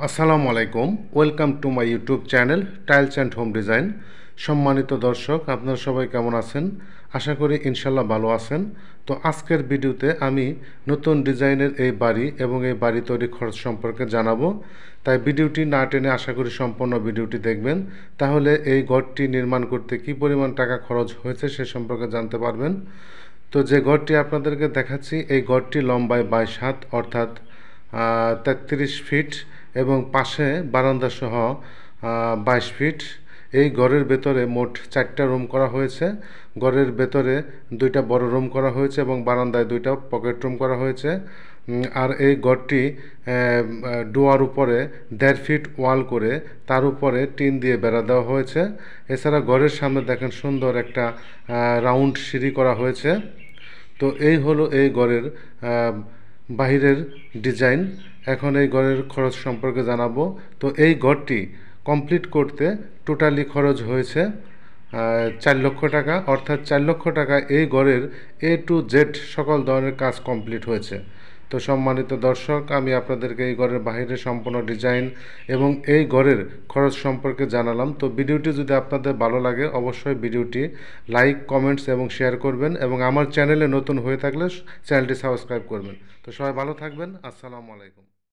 আসসালামু আলাইকুম। Welcome to my YouTube channel tiles and home design. সম্মানিত দর্শক, আপনারা সবাই কেমন আছেন? আশা করি ইনশাল্লাহ ভালো আছেন। তো আজকের ভিডিওতে আমি নতুন ডিজাইনের এই বাড়ি এবং এই বাড়ি তৈরি খরচ সম্পর্কে জানাবো। তাই ভিডিওটি না টেনে আশা করি সম্পূর্ণ ভিডিওটি দেখবেন, তাহলে এই ঘরটি নির্মাণ করতে কী পরিমাণ টাকা খরচ হয়েছে সে সম্পর্কে জানতে পারবেন। তো যে ঘরটি আপনাদেরকে দেখাচ্ছি, এই ঘরটি লম্বায় 22 হাত অর্থাৎ 33 ফিট এবং পাশে বারান্দা সহ 22 ফিট। এই ঘরের ভেতরে মোট 4টা রুম করা হয়েছে। ঘরের ভেতরে 2টা বড় রুম করা হয়েছে এবং বারান্দায় 2টা পকেট রুম করা হয়েছে। আর এই ঘরটি ডোয়ার উপরে 1.5 ফিট ওয়াল করে তার উপরে টিন দিয়ে বেড়া দেওয়া হয়েছে। এছাড়া ঘরের সামনে দেখেন সুন্দর একটা রাউন্ড সিঁড়ি করা হয়েছে। তো এই হলো এই ঘরের বাহিরের ডিজাইন। এখন এই ঘরের খরচ সম্পর্কে জানাবো। তো এই ঘরটি কমপ্লিট করতে টোটালি খরচ হয়েছে 4 লক্ষ টাকা, অর্থাৎ 4 লক্ষ টাকা এই ঘরের A to Z সকল ধরনের কাজ কমপ্লিট হয়েছে। তো সম্মানিত দর্শক, আমি আপনাদেরকে এই ঘরের বাহিরের সম্পূর্ণ ডিজাইন এবং এই ঘরের খরচ সম্পর্কে জানালাম। তো ভিডিওটি যদি আপনাদের ভালো লাগে অবশ্যই ভিডিওটি লাইক, কমেন্টস এবং শেয়ার করবেন এবং আমার চ্যানেলে নতুন হয়ে থাকলে চ্যানেলটি সাবস্ক্রাইব করবেন। তো সবাই ভালো থাকবেন। আসসালামু আলাইকুম।